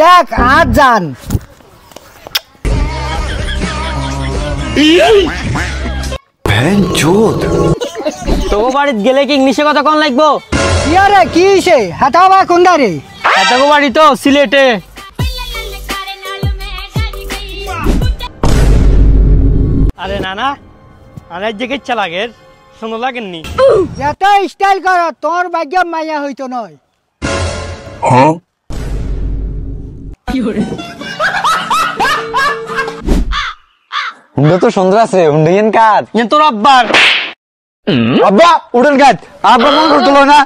দেখ আর যান তো বাড়িত গেলে কি ইংলিশে কথা কোন লাগবো? কি রে কি হইছে হাতা বা কোনটা রে? হাতাগো বাড়ি তো সিলেটে। আরে নানা আরে যে ইচ্ছা লাগে শুনো লাগেননি যত স্টাইল কর তোর ভাগ্য মাইয়া হইতো নয়। হুন্ডা তো সুন্দর আছে, হুন্ডা ইয়েন কার? ইয়েন তোর আব্বার। আব্বা উড়েন কাজ, আব্বা মন করতো না।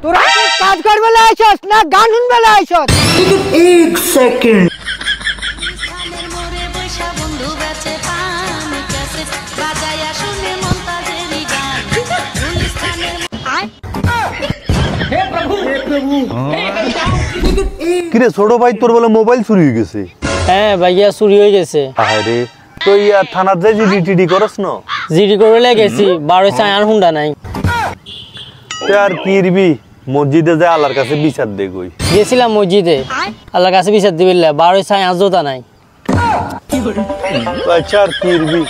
তোরা কি কাজ করবে আইছস না গান শুনবে আইছস? एक सेकंड কিরে ছোট ভাই তোর বলে মোবাইল চুরি হয়ে গেছে? হ্যাঁ ভাইয়া চুরি হয়ে গেছে। আরে তো ইয়া থানার যাই জিডি করস না? জিডি করে লেগেছি 12 আর হুন্ডা নাই। তে আর কি রিবি মসজিদে যায় আল্লাহর কাছে বিচার দে কই। গেছিলাম মসজিদে আল্লাহর কাছে বিচার দিবিল্লা 12 আর জোতা নাই। আচ্ছা আর কি রিবি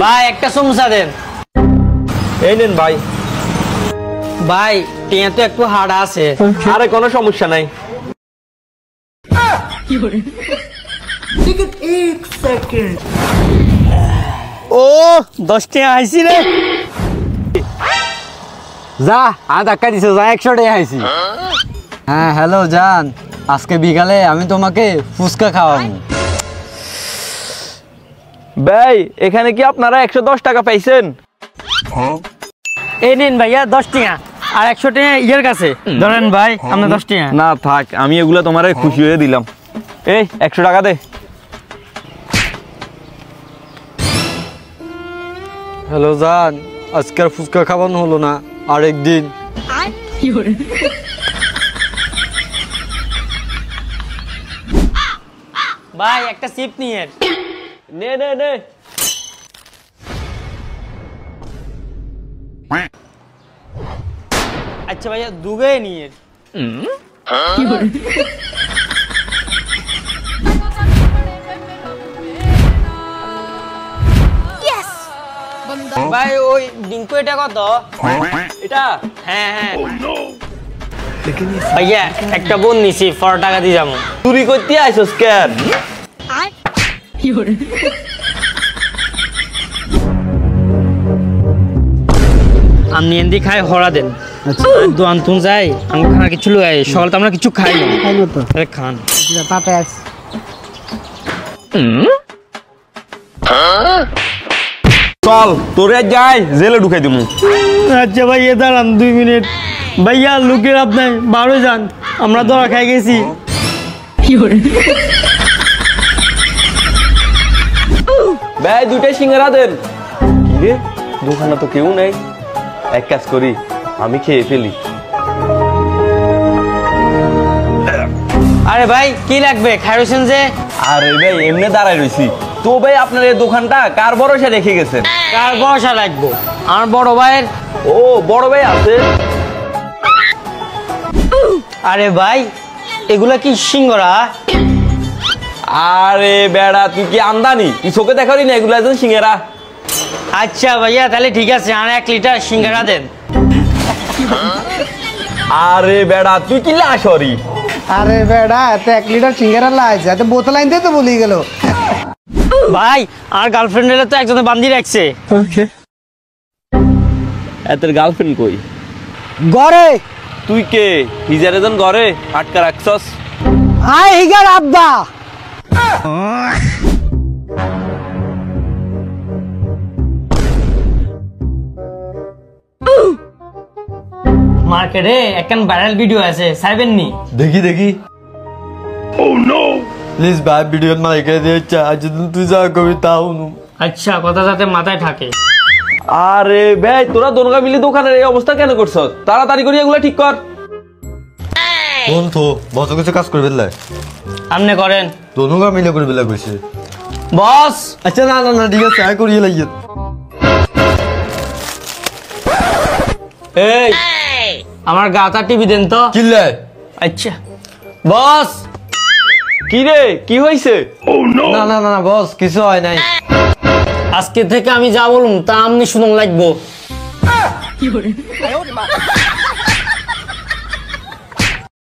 ভাই একটা সমস্যা দেন। এই নেন ভাই। ভাই টিয়া তো একটু হাড় আছে। আরে কোনো সমস্যা নাই। एक सेकंड ও 10 টাকা আইছি রে। যা আর ধাক্কা দিছো, যা 100 টাকা আইছি। হ্যাঁ হ্যালো জান, আজকে বিকালে আমি তোমাকে ফুচকা খাওয়াবো। ভাই এখানে কি আপনারা 110 টাকা পাইছেন? এই নিন ভাইয়া 10 টাকা আর 100 টাকা ইয়ের কাছে ধরেন ভাই আপনি 10 টাকা। না থাক, আমি এগুলো তোমারে খুশি হয়ে দিলাম। এই 100 টাকা দে। হ্যালো জান, আজকের ফুচকা খাওয়ানো হলো না, আরেকদিন। ভাই একটা সিপ নিয়ে নে নে নে। আচ্ছা ভাইয়া দুগে নিয়ে ভাই ওই ডিঙ্কু এটা কত? এটা হ্যাঁ হ্যাঁ ভাইয়া একটা বোন নিছি 4 টাকা দিয়ে যাবো। চুরি করতে আইছস কেন? আমি এন্দি খাই হরা দেন। দোয়ান তুন যাই আমি খানা কিছু লই সকাল তো আমরা কিছু খাই না। খাইলো তো আরে খান পাতে আস। চল তোরে যাই জেলে ঢুকাই দিমু। আচ্ছা ভাইয়া দাঁড়ান 2 মিনিট। ভাইয়া লোকের আপনি 12 যান, আমরা ধরা খাই গেছি। ভাই 2টা সিঙ্গারা দেন। কি রে দোকানে তো কেউ নাই, এক কাজ করি আমি খেয়ে ফেলি। আরে ভাই কি লাগবে খাইছেন যে? আরে ভাই এমনি দাঁড়াই রইছি তো। ভাই আপনার এই দোকানটা কার ভরসা রেখে গেছেন? কার ভরসা লাগবো? আমার বড় ভাইয়ের। ও বড় ভাই আছে। আরে ভাই এগুলা কি সিঙ্গরা? আরে বেড়া তুই কি আমদানি, তুই চোখে দেখারি না এগুলো একজন সিঙ্গারা। আচ্ছা ভাইয়া তাহলে ঠিক আছে আর 1 লিটার সিঙ্গারা দেন। আরে বেড়া তুই কি লাশরি? আরে বেড়া এত 1 লিটার সিঙ্গারা লাইছে এত বোতল আনতে তো ভুলি গেল। ভাই আর গার্লফ্রেন্ডের তো একজনে বান্ধি রাখছে। এতের গার্লফ্রেন্ড কই? ঘরে। তুই কে হিজার এজন ঘরে আটকা রাখছস? আয় হিগার আব্বা। মার্কেটে একখান ভাইরাল ভিডিও আছে সাইবেন নি? দেখি দেখি। ও নো প্লিজ ভাই ভিডিও মাইকে দিয়ে চা যদি তুই যা কবি তাও। আচ্ছা কথা যাতে মাথায় থাকে। আরে ভাই তোরা দোনগা মিলে দোকানের এই অবস্থা কেন করছ? তাড়াতাড়ি করে এগুলা ঠিক কর। বন্ধু বস কিছু কাজ করবে লাই আপনি করেন দোনোগা মিলে করে বেলা কইছে। বস। আচ্ছা না না না ঠিক আছে আয় করিয়ে লাগিয়ে। এই আমার গাতা টিভি দেন তো। কিল্লে আচ্ছা বস। কি রে কি হইছে? না না না না বস কিছু হয় নাই। আজকে থেকে আমি যা বলুম তা আপনি শুনুন লাগবো।